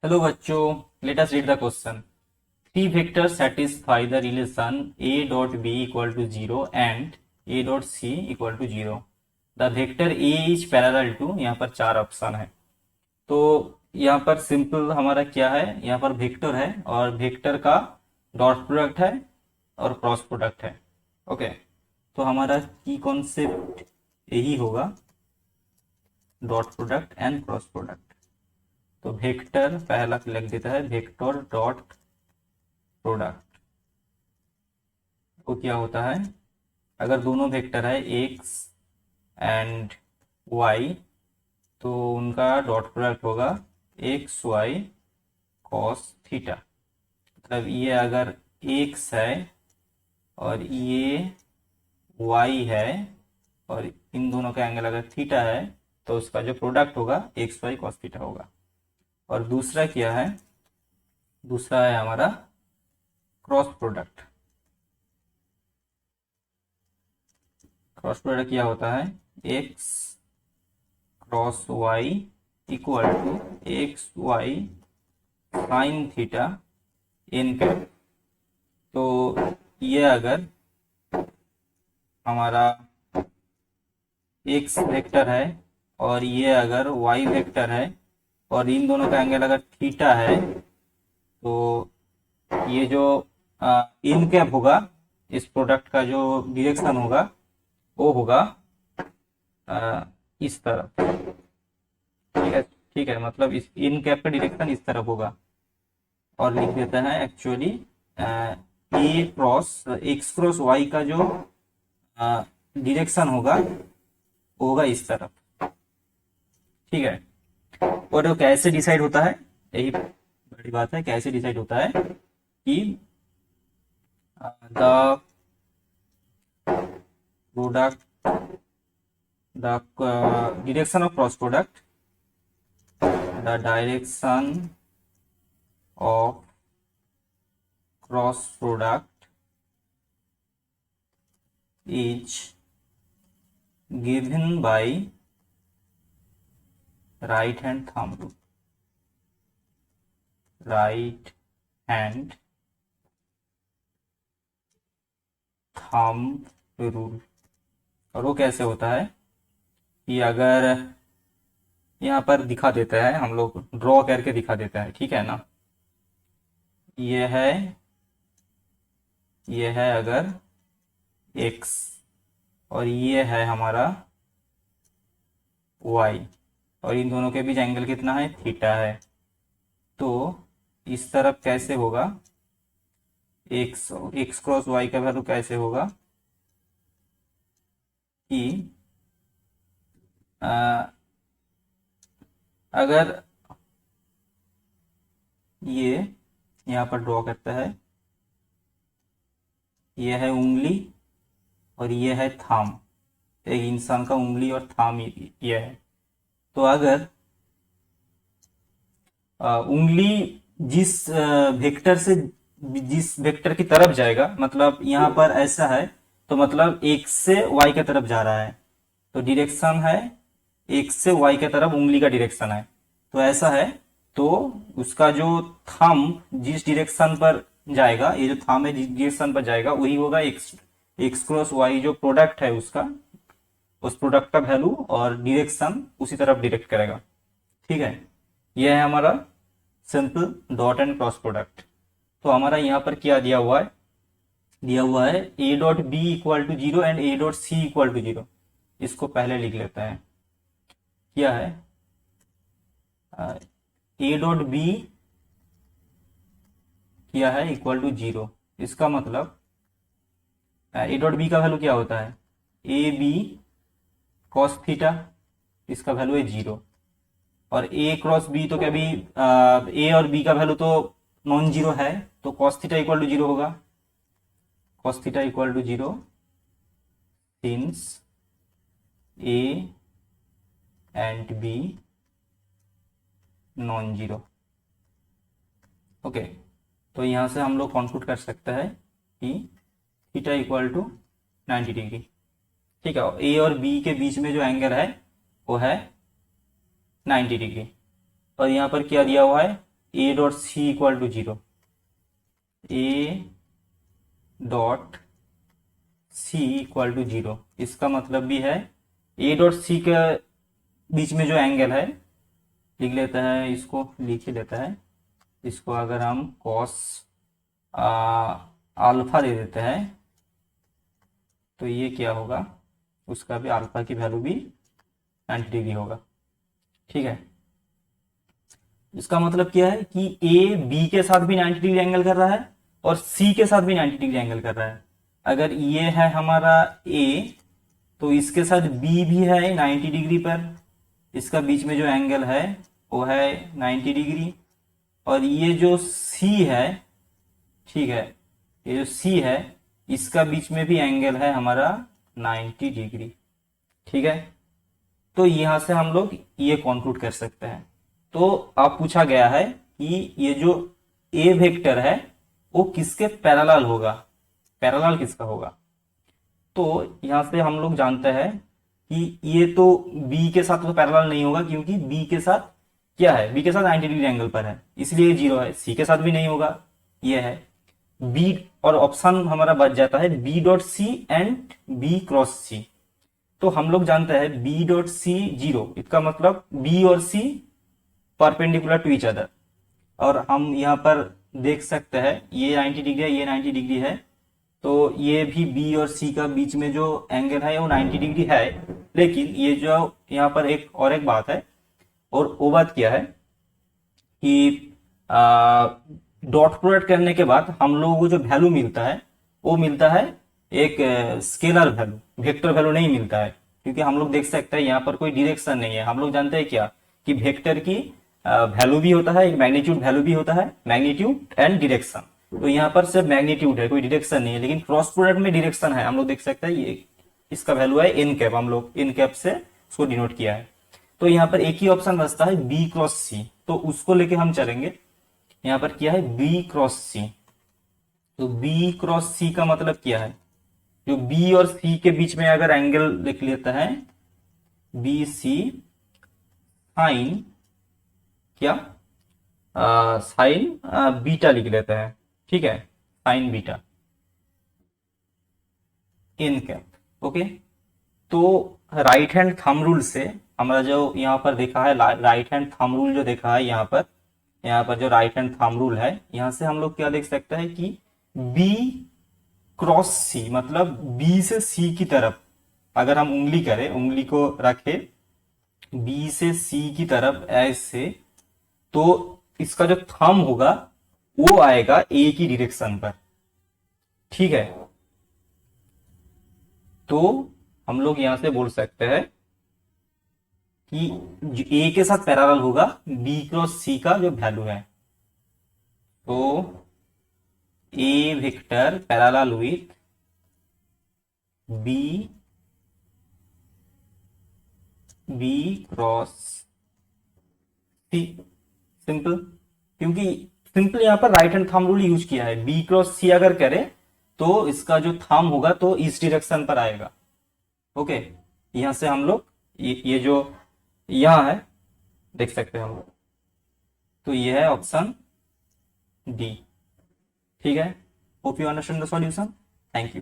Hello बच्चों, let us read the question. Three vectors satisfy the relation a dot b equal to 0 and a dot c equal to 0. The vector a is parallel to, यहाँ पर चार option है। तो यहाँ पर simple हमारा क्या है, यहाँ पर वेक्टर है और वेक्टर का डॉट प्रोडक्ट है और क्रॉस प्रोडक्ट है। ओके, तो हमारा की कॉन्सेप्ट यही होगा, dot product and cross product. तो वेक्टर पहला लिख देता है, वेक्टर डॉट प्रोडक्ट। वो क्या होता है, अगर दोनों वेक्टर है x एंड y, तो उनका डॉट प्रोडक्ट होगा एक्स वाई कॉस थीटा। मतलब ये अगर x है और ये y है और इन दोनों का एंगल अगर थीटा है, तो उसका जो प्रोडक्ट होगा एक्स वाई कॉस थीटा होगा। और दूसरा क्या है, दूसरा है हमारा क्रॉस प्रोडक्ट। क्रॉस प्रोडक्ट क्या होता है, X cross Y equal to X Y sine theta N cap. तो ये अगर हमारा एक्स वेक्टर है और ये अगर वाई वेक्टर है और इन दोनों का एंगल अगर थीटा है, तो ये जो इन कैप होगा, इस प्रोडक्ट का जो डायरेक्शन होगा वो होगा इस तरफ। ठीक है, ठीक है, मतलब इस इन कैप का डायरेक्शन इस तरफ होगा। और लिख देता है एक्चुअली ए क्रॉस एक्स क्रॉस वाई का जो डायरेक्शन होगा वो होगा इस तरफ। ठीक है, और वो कैसे डिसाइड होता है, यही बड़ी बात है, कैसे डिसाइड होता है कि the product the direction of cross product, the direction of cross product is given by right hand thumb rule, right hand thumb rule। और वो कैसे होता है कि अगर यहाँ पर दिखा देता है, हम लोग ड्रॉ करके दिखा देता है, ठीक है ना। ये है अगर x और ये है हमारा y और इन दोनों के बीच एंगल कितना है, थीटा है। तो इस तरफ कैसे होगा, x क्रॉस y का वैल्यू कैसे होगा कि अगर ये यहाँ पर ड्रॉ करता है, ये है उंगली और ये है थाम, एक इंसान का उंगली और थाम ये है। तो अगर उंगली जिस वेक्टर से जिस वेक्टर की तरफ जाएगा, मतलब यहाँ पर ऐसा है, तो मतलब x से y की तरफ जा रहा है, तो डायरेक्शन है x से y की तरफ उंगली का डायरेक्शन है। तो ऐसा है, तो उसका जो थंब जिस डायरेक्शन पर जाएगा, ये जो थंब है जिस डायरेक्शन पर जाएगा वही होगा एक्स क्रॉस वाई जो प्रोडक्ट है उसका, उस प्रोडक्ट का वैल्यू और डायरेक्शन उसी तरफ डायरेक्ट करेगा। ठीक है, यह है हमारा simple dot and cross product. तो हमारा यहाँ पर क्या दिया हुआ है, दिया हुआ है A dot B equal to 0 and A dot C equal to 0। इसको पहले लिख लेते हैं, क्या है ए डॉट बी क्या है, इक्वल टू 0। इसका मतलब ए डॉट बी का वैल्यू क्या होता है, ए बी कॉस थीटा, इसका वैल्यू है 0। और ए क्रॉस बी तो क्या भी ए और बी का वैल्यू तो नॉन जीरो है, तो कॉस थीटा इक्वल टू 0 होगा। Cos theta equal to 0 since A and B non zero. Okay, तो यहां से हम लोग कॉन्क्लूड कर सकते हैं कि थीटा इक्वल टू 90 डिग्री। ठीक है, ए और बी के बीच में जो एंगल है वो है 90 डिग्री। और यहाँ पर क्या दिया हुआ है, A dot C equal to 0, A dot C equal to 0, इसका मतलब भी है ए डॉट सी के बीच में जो एंगल है, लिख लेता है, इसको लिख ही लेता है, इसको अगर हम कॉस अल्फा दे देते हैं तो ये क्या होगा, उसका भी अल्फा की वैल्यू भी 90 डिग्री होगा। ठीक है, इसका मतलब क्या है कि ए बी के साथ भी 90 डिग्री एंगल कर रहा है और सी के साथ भी 90 डिग्री एंगल कर रहा है। अगर ये है हमारा ए तो इसके साथ बी भी है 90 डिग्री पर, इसका बीच में जो एंगल है वो है 90 डिग्री, और ये जो सी है, ठीक है, ये जो सी है इसका बीच में भी एंगल है हमारा 90 डिग्री। ठीक है, तो यहां से हम लोग ये कंक्लूड कर सकते हैं। तो अब पूछा गया है कि ये जो ए वेक्टर है वो किसके पैरेलल होगा, पैरेलल किसका होगा। तो यहां से हम लोग जानते हैं कि ये तो बी के साथ तो पैरेलल नहीं होगा, क्योंकि बी के साथ क्या है, बी के साथ 90 डिग्री एंगल पर है, इसलिए 0 है। सी के साथ भी नहीं होगा, ये है बी, और ऑप्शन हमारा बच जाता है B dot C and B cross C. तो हम लोग जानते हैं बी डॉट सी 0, इसका मतलब बी और C perpendicular to each other, और हम यहाँ पर देख सकते हैं ये 90 डिग्री है, ये 90 डिग्री है, तो ये भी बी और सी का बीच में जो एंगल है वो 90 डिग्री है। लेकिन ये जो यहाँ पर एक बात है, और वो बात क्या है कि डॉट प्रोडक्ट करने के बाद हम लोगों को जो वैल्यू मिलता है वो मिलता है एक स्केलर वैल्यू, वेक्टर वैल्यू नहीं मिलता है, क्योंकि हम लोग देख सकते हैं यहाँ पर कोई डायरेक्शन नहीं है। हम लोग जानते हैं क्या कि वेक्टर की वैल्यू भी होता है, एक मैग्नीट्यूड वैल्यू भी होता है, मैग्नीट्यूड एंड डायरेक्शन। तो यहाँ पर सिर्फ मैग्नीट्यूड है, कोई डायरेक्शन नहीं है, लेकिन क्रॉस प्रोडक्ट में डायरेक्शन है। हम लोग देख सकते हैं ये इसका वैल्यू है एन कैप, हम लोग एन कैप से उसको डिनोट किया है। तो यहाँ पर एक ही ऑप्शन बचता है बी क्रॉस सी, तो उसको लेके हम चलेंगे। यहाँ पर क्या है बी क्रॉस सी, तो बी क्रॉस सी का मतलब क्या है, जो बी और सी के बीच में अगर एंगल लिख लेता है बी सी साइन क्या, साइन बीटा लिख लेता है। ठीक है, साइन बीटा इन कैप। ओके, तो राइट हैंड थंब रूल से हमारा जो यहाँ पर देखा है, राइट हैंड थंब रूल जो देखा है यहाँ पर जो राइट हैंड थंब रूल है, यहां से हम लोग क्या देख सकते हैं कि बी क्रॉस सी, मतलब बी से सी की तरफ अगर हम उंगली करें, उंगली को रखे बी से सी की तरफ ऐसे, तो इसका जो थंब होगा वो आएगा ए की डायरेक्शन पर। ठीक है, तो हम लोग यहां से बोल सकते हैं कि ए के साथ पैरेलल होगा बी क्रॉस सी का जो वैल्यू है, तो A vector parallel with B cross C, simple, क्योंकि सिंपल यहाँ पर right hand thumb rule use किया है। बी क्रॉस सी अगर करे तो इसका जो थंब होगा तो इस डायरेक्शन पर आएगा। ओके, यहां से हम लोग ये जो यहां है देख सकते हैं हम लोग, तो ये है ऑप्शन डी। ठीक है, hope you understand the solution, thank you.